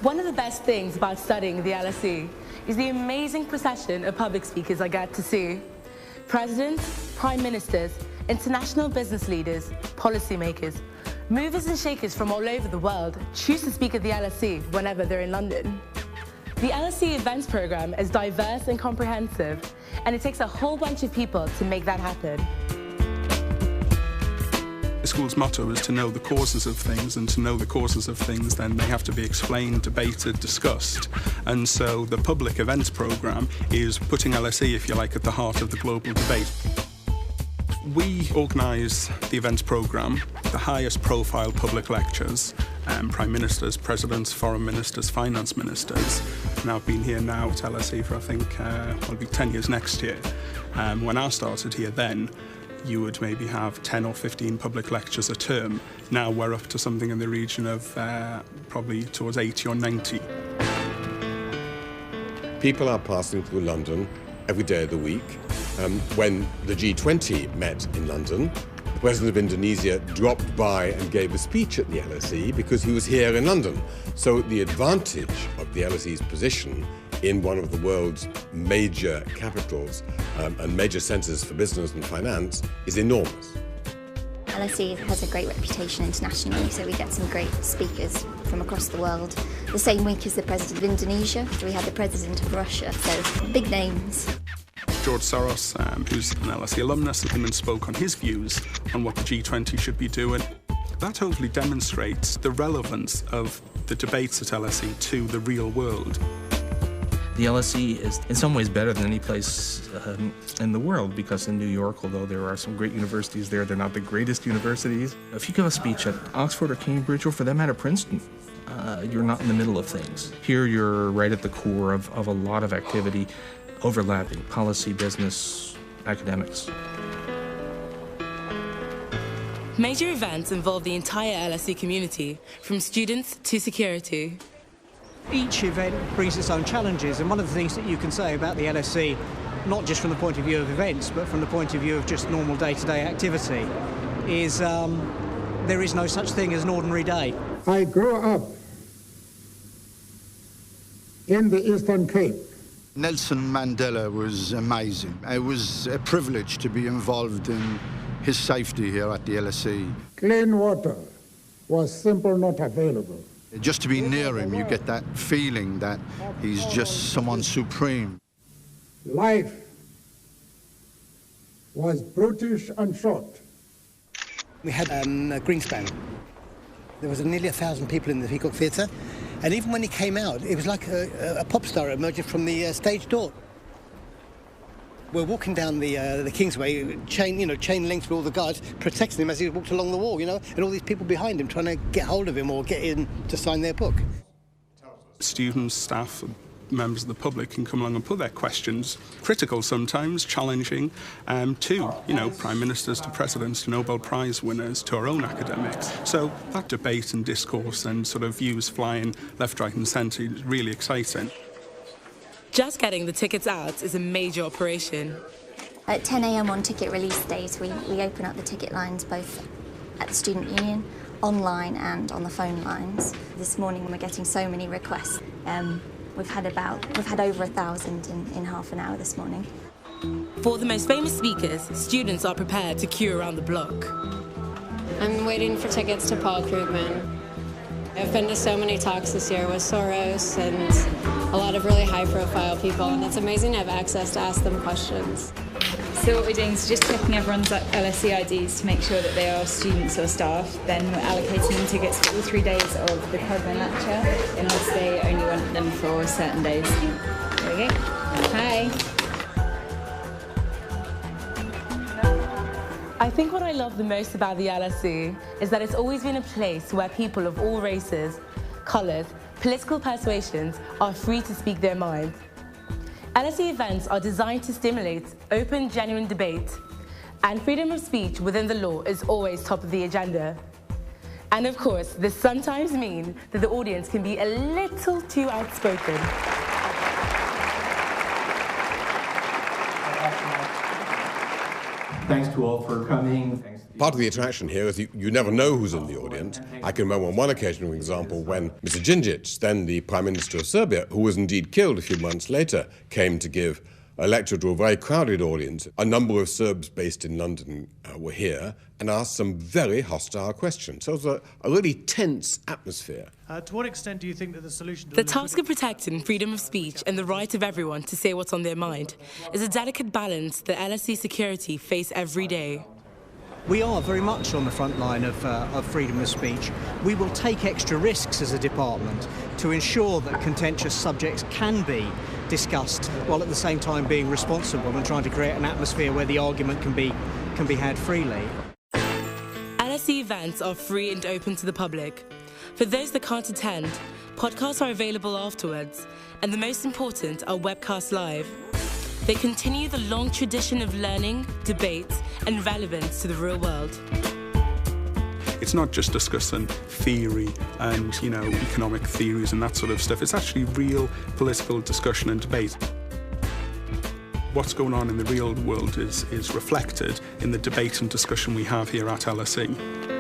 One of the best things about studying the LSE is the amazing procession of public speakers I get to see. Presidents, prime ministers, international business leaders, policymakers, movers and shakers from all over the world choose to speak at the LSE whenever they're in London. The LSE events programme is diverse and comprehensive, and it takes a whole bunch of people to make that happen. The school's motto is to know the causes of things, and to know the causes of things then they have to be explained, debated, discussed. And so the public events programme is putting LSE, if you like, at the heart of the global debate. We organise the events programme, the highest profile public lectures, prime ministers, presidents, foreign ministers, finance ministers. Now I've been here now at LSE for I think it'll be 10 years next year. When I started here then, you would maybe have 10 or 15 public lectures a term. Now we're up to something in the region of probably towards 80 or 90. People are passing through London every day of the week. When the G20 met in London, the President of Indonesia dropped by and gave a speech at the LSE because he was here in London. So the advantage of the LSE's position in one of the world's major capitals and major centres for business and finance is enormous. LSE has a great reputation internationally, so we get some great speakers from across the world. The same week as the President of Indonesia, we had the President of Russia, so big names. George Soros, who's an LSE alumnus, came and spoke on his views on what the G20 should be doing. That hopefully demonstrates the relevance of the debates at LSE to the real world. The LSE is in some ways better than any place in the world, because in New York, although there are some great universities there, they're not the greatest universities. If you give a speech at Oxford or Cambridge, or for that matter Princeton, you're not in the middle of things. Here you're right at the core of a lot of activity, overlapping policy, business, academics. Major events involve the entire LSE community, from students to security. Each event brings its own challenges, and one of the things that you can say about the LSE, not just from the point of view of events, but from the point of view of just normal day-to-day activity, is there is no such thing as an ordinary day. I grew up in the Eastern Cape. Nelson Mandela was amazing. It was a privilege to be involved in his safety here at the LSE. Clean water was simply not available. Just to be near him, you get that feeling that he's just someone supreme. Life was brutish and short. We had Greenspan. There was nearly 1,000 people in the Peacock Theatre, and even when he came out, it was like a pop star emerging from the stage door. We're walking down the Kingsway, chain linked with all the guards, protecting him as he walked along the wall, and all these people behind him trying to get hold of him or get in to sign their book. Students, staff, members of the public can come along and put their questions, critical sometimes, challenging, to, prime ministers, to presidents, to Nobel Prize winners, to our own academics. So that debate and discourse and sort of views flying left, right and centre is really exciting. Just getting the tickets out is a major operation. At 10 a.m. on ticket release days, we open up the ticket lines both at the Student Union, online and on the phone lines. This morning we're getting so many requests. We've had over 1,000 in half an hour this morning. For the most famous speakers, students are prepared to queue around the block. I'm waiting for tickets to Paul Krugman. I've been to so many talks this year with Soros and a lot of really high-profile people, and it's amazing to have access to ask them questions. So what we're doing is just checking everyone's LSE IDs to make sure that they are students or staff. Then we're allocating them tickets for all 3 days of the Krugman lecture, unless they only want them for certain days. There we go. Hi. I think what I love the most about the LSE is that it's always been a place where people of all races, colours, political persuasions are free to speak their minds. LSE events are designed to stimulate open, genuine debate, and freedom of speech within the law is always top of the agenda. And of course, this sometimes means that the audience can be a little too outspoken. Thanks to all for coming. Thanks. Part of the attraction here is you never know who's in the audience. I can remember on one occasion, for example, when Mr. Djindjic, then the Prime Minister of Serbia, who was indeed killed a few months later, came to give a lecture to a very crowded audience. A number of Serbs based in London were here and asked some very hostile questions. So it was a really tense atmosphere. To what extent do you think that the solution to The task of protecting freedom of speech and the right of everyone to say what's on their mind is a delicate balance that LSE security face every day. We are very much on the front line of freedom of speech. We will take extra risks as a department to ensure that contentious subjects can be discussed while at the same time being responsible and trying to create an atmosphere where the argument can be had freely. LSE events are free and open to the public. For those that can't attend, podcasts are available afterwards, and the most important are webcasts live. They continue the long tradition of learning, debate, and relevance to the real world. It's not just discussing theory and, economic theories and that sort of stuff. It's actually real political discussion and debate. What's going on in the real world is reflected in the debate and discussion we have here at LSE.